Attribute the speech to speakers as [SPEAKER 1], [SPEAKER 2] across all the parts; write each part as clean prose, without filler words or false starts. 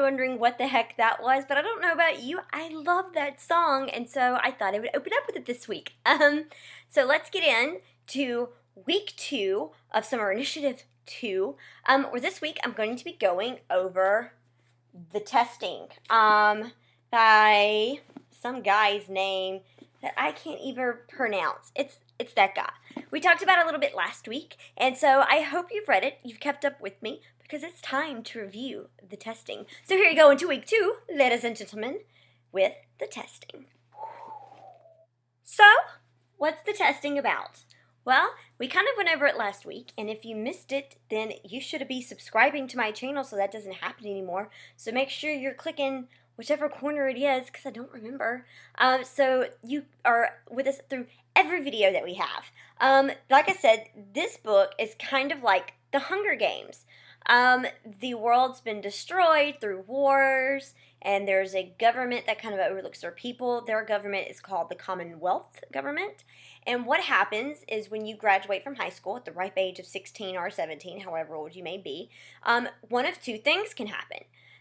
[SPEAKER 1] wondering what the heck that was, but I don't know about you. I love that song, and so I thought I would open up with it this week. So let's get in to week 2 of Summer Initiative 2, where this week I'm going to be going over the testing by some guy's name that I can't even pronounce. It's that guy. We talked about it a little bit last week, and so I hope you've read it, you've kept up with me, because it's time to review the testing. So here you go into week 2, ladies and gentlemen, with the testing. So, what's the testing about? Well, we kind of went over it last week, and if you missed it, then you should be subscribing to my channel so that doesn't happen anymore. So make sure you're clicking whichever corner it is, because I don't remember. So you are with us through every video that we have. Like I said, this book is kind of like the Hunger Games. The world's been destroyed through wars, and there's a government that kind of overlooks their people. Their government is called the Commonwealth government. And what happens is when you graduate from high school at the ripe age of 16 or 17, however old you may be, one of two things can happen.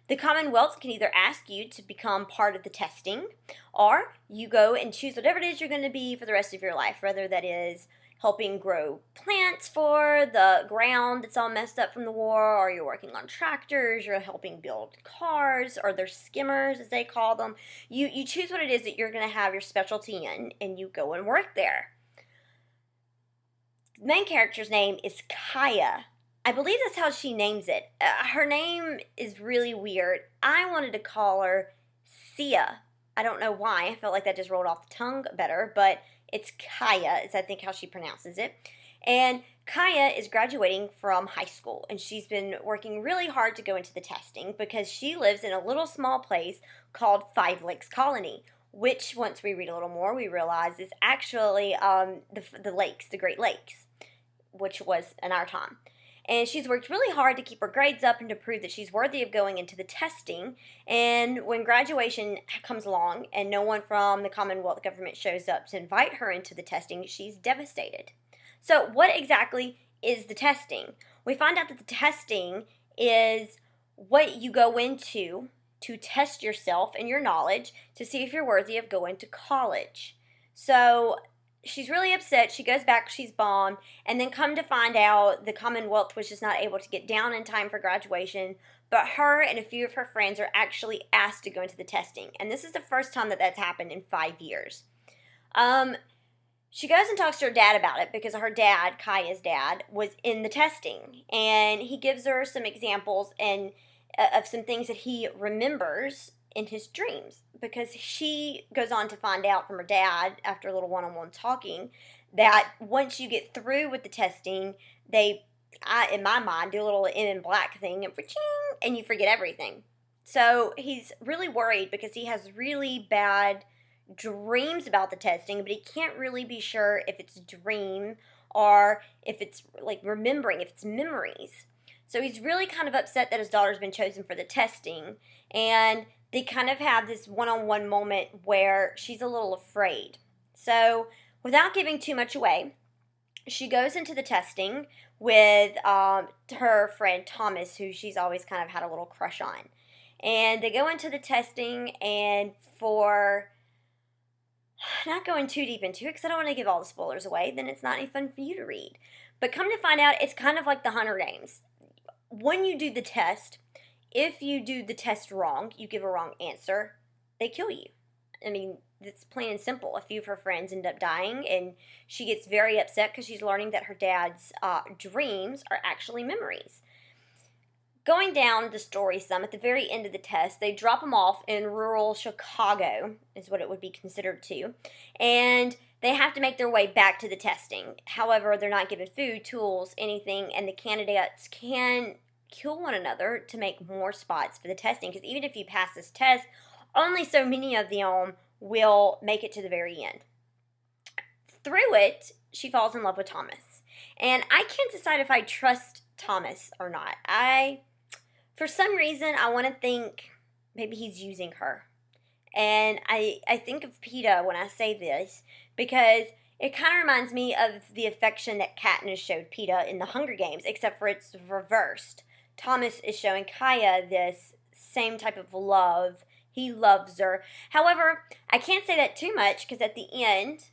[SPEAKER 1] The Commonwealth can either ask you to become part of the testing, or you go and choose whatever it is you're going to be for the rest of your life, whether that is helping grow plants for the ground that's all messed up from the war, or you're working on tractors, you're helping build cars, or they're skimmers as they call them. You choose what it is that you're going to have your specialty in, and you go and work there. The main character's name is Kaya. I believe that's how she names it. Her name is really weird. I wanted to call her Sia. I don't know why. I felt like that just rolled off the tongue better, but it's Kaya is I think how she pronounces it. And Kaya is graduating from high school, and she's been working really hard to go into the testing because she lives in a little small place called Five Lakes Colony, which, once we read a little more, we realize is actually the lakes, the Great Lakes, which was in our time. And she's worked really hard to keep her grades up and to prove that she's worthy of going into the testing. And when graduation comes along and no one from the Commonwealth government shows up to invite her into the testing, she's devastated. So what exactly is the testing? We find out that the testing is what you go into to test yourself and your knowledge to see if you're worthy of going to college. So she's really upset. She goes back, she's bombed, and then come to find out the Commonwealth was just not able to get down in time for graduation, but her and a few of her friends are actually asked to go into the testing. And this is the first time that that's happened in 5 years. She goes and talks to her dad about it because her dad, Kaya's dad, was in the testing. And he gives her some examples and of some things that he remembers in his dreams, because she goes on to find out from her dad after a little one-on-one talking that once you get through with the testing, in my mind, do a little in black thing and you forget everything. So he's really worried because he has really bad dreams about the testing, but he can't really be sure if it's a dream or if it's like remembering, if it's memories. So he's really kind of upset that his daughter's been chosen for the testing, and they kind of have this one-on-one moment where she's a little afraid. So without giving too much away, she goes into the testing with her friend Thomas, who she's always kind of had a little crush on. And they go into the testing, and for not going too deep into it because I don't want to give all the spoilers away, then it's not any fun for you to read. But come to find out, it's kind of like the Hunger Games. When you do the test, if you do the test wrong, you give a wrong answer, they kill you. I mean, it's plain and simple. A few of her friends end up dying, and she gets very upset because she's learning that her dad's dreams are actually memories. Going down the story some, at the very end of the test, they drop them off in rural Chicago, is what it would be considered to, and they have to make their way back to the testing. However, they're not given food, tools, anything, and the candidates can kill one another to make more spots for the testing, because even if you pass this test, only so many of them will make it to the very end. Through it, she falls in love with Thomas, and I can't decide if I trust Thomas or not. For some reason, I want to think maybe he's using her. And I think of PETA when I say this because it kind of reminds me of the affection that Katniss showed PETA in the Hunger Games, except for it's reversed. Thomas is showing Kaya this same type of love. He loves her. However, I can't say that too much because at the end,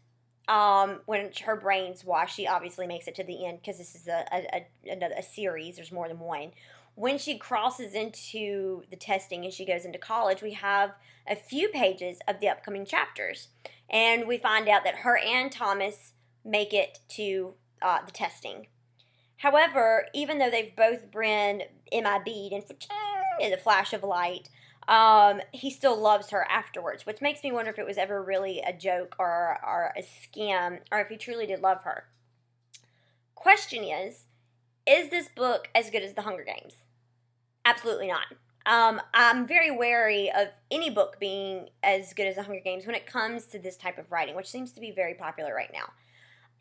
[SPEAKER 1] when her brain's washed, she obviously makes it to the end because this is a series. There's more than one. When she crosses into the testing and she goes into college, we have a few pages of the upcoming chapters. And we find out that her and Thomas make it to the testing. However, even though they've both been MIB'd and in the flash of light, he still loves her afterwards, which makes me wonder if it was ever really a joke or a scam, or if he truly did love her. Question is this book as good as The Hunger Games? Absolutely not. I'm very wary of any book being as good as The Hunger Games when it comes to this type of writing, which seems to be very popular right now.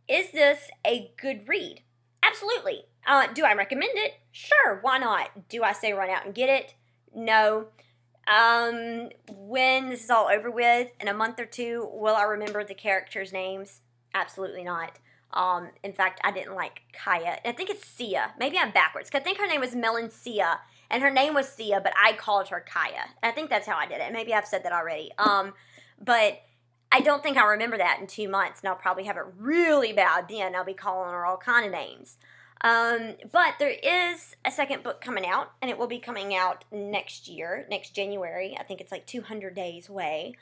[SPEAKER 1] Is this a good read? Absolutely. Do I recommend it? Sure, why not? Do I say run out and get it? No. When this is all over with, in a month or two, will I remember the characters' names? Absolutely not. In fact, I didn't like Kaya. I think it's Sia. Maybe I'm backwards. Cause I think her name was Melansia, and her name was Sia, but I called her Kaya. I think that's how I did it. Maybe I've said that already. But I don't think I'll remember that in 2 months, and I'll probably have it really bad then. I'll be calling her all kind of names. But there is a second book coming out, and it will be coming out next year, next January. I think it's like 200 days away.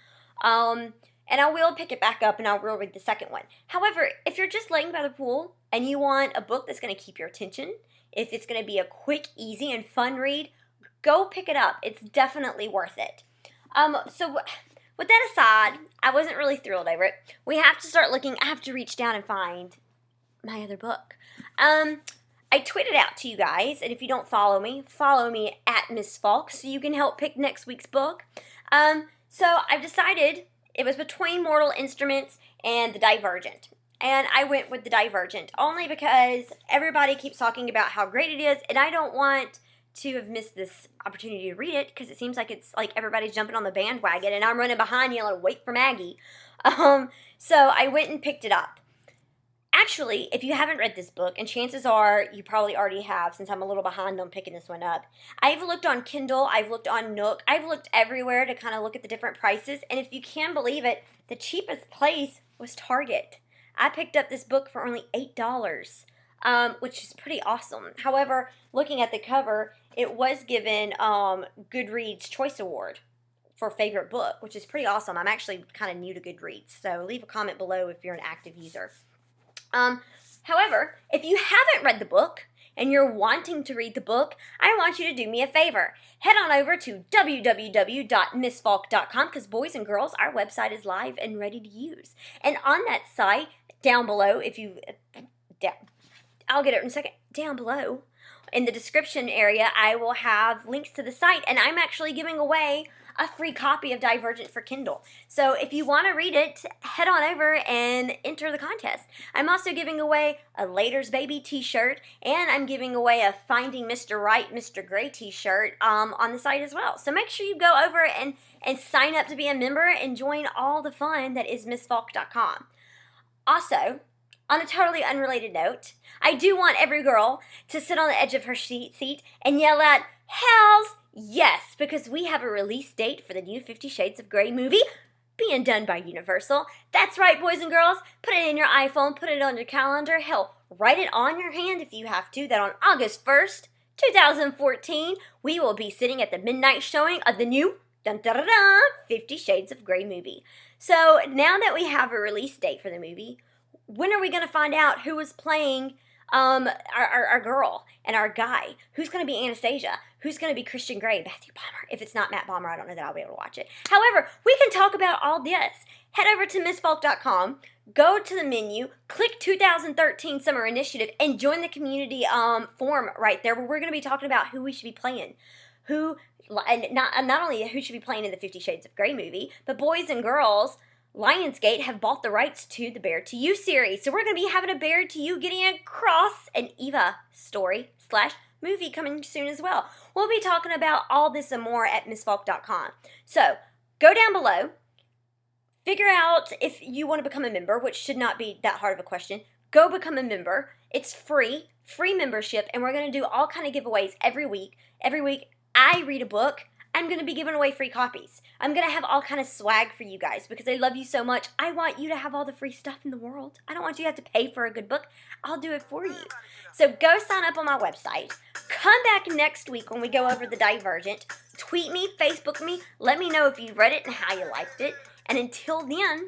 [SPEAKER 1] And I will pick it back up, and I will read the second one. However, if you're just laying by the pool and you want a book that's going to keep your attention, if it's going to be a quick, easy, and fun read, go pick it up. It's definitely worth it. So with that aside, I wasn't really thrilled over it. We have to start looking. I have to reach down and find my other book. I tweeted out to you guys, and if you don't follow me at Miss Faulk so you can help pick next week's book. So I've decided it was between Mortal Instruments and The Divergent. And I went with The Divergent only because everybody keeps talking about how great it is, and I don't want to have missed this opportunity to read it because it seems like it's like everybody's jumping on the bandwagon and I'm running behind yelling, wait for Maggie. So I went and picked it up. Actually, if you haven't read this book, and chances are you probably already have since I'm a little behind on picking this one up, I've looked on Kindle, I've looked on Nook, I've looked everywhere to kind of look at the different prices, and if you can believe it, the cheapest place was Target. I picked up this book for only $8, which is pretty awesome. However, looking at the cover, it was given Goodreads Choice Award for favorite book, which is pretty awesome. I'm actually kind of new to Goodreads, so leave a comment below if you're an active user. However, if you haven't read the book and you're wanting to read the book, I want you to do me a favor. Head on over to www.missfalk.com because boys and girls, our website is live and ready to use. And on that site, down below, I'll get it in a second, down below, in the description area, I will have links to the site, and I'm actually giving away a free copy of Divergent for Kindle. So if you want to read it, head on over and enter the contest. I'm also giving away a Later's Baby t-shirt, and I'm giving away a Finding Mr. Right, Mr. Gray t-shirt on the site as well. So make sure you go over and sign up to be a member and join all the fun that is MissFalk.com. Also, on a totally unrelated note, I do want every girl to sit on the edge of her seat and yell out, "Hells yes," because we have a release date for the new 50 Shades of Grey movie being done by Universal. That's right, boys and girls. Put it in your iPhone, put it on your calendar. Hell, write it on your hand if you have to, that on August 1st, 2014, we will be sitting at the midnight showing of the new 50 Shades of Grey movie. So now that we have a release date for the movie, when are we going to find out who is playing our girl and our guy? Who's going to be Anastasia? Who's going to be Christian Grey? Matthew Palmer. If it's not Matt Palmer, I don't know that I'll be able to watch it. However, we can talk about all this. Head over to MissFalk.com, go to the menu, click 2013 Summer Initiative, and join the community forum right there where we're going to be talking about who we should be playing. And not only who should be playing in the 50 Shades of Grey movie, but boys and girls, Lionsgate have bought the rights to the Bear to You series. So we're going to be having a Bear to You getting across an Eva story / movie coming soon as well. We'll be talking about all this and more at MissFalk.com. So go down below, figure out if you want to become a member, which should not be that hard of a question. Go become a member. It's free membership, and we're going to do all kind of giveaways every week. Every week I read a book. I'm going to be giving away free copies. I'm going to have all kind of swag for you guys because I love you so much. I want you to have all the free stuff in the world. I don't want you to have to pay for a good book. I'll do it for you. So go sign up on my website. Come back next week when we go over The Divergent. Tweet me, Facebook me. Let me know if you read it and how you liked it. And until then,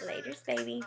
[SPEAKER 1] laters, baby.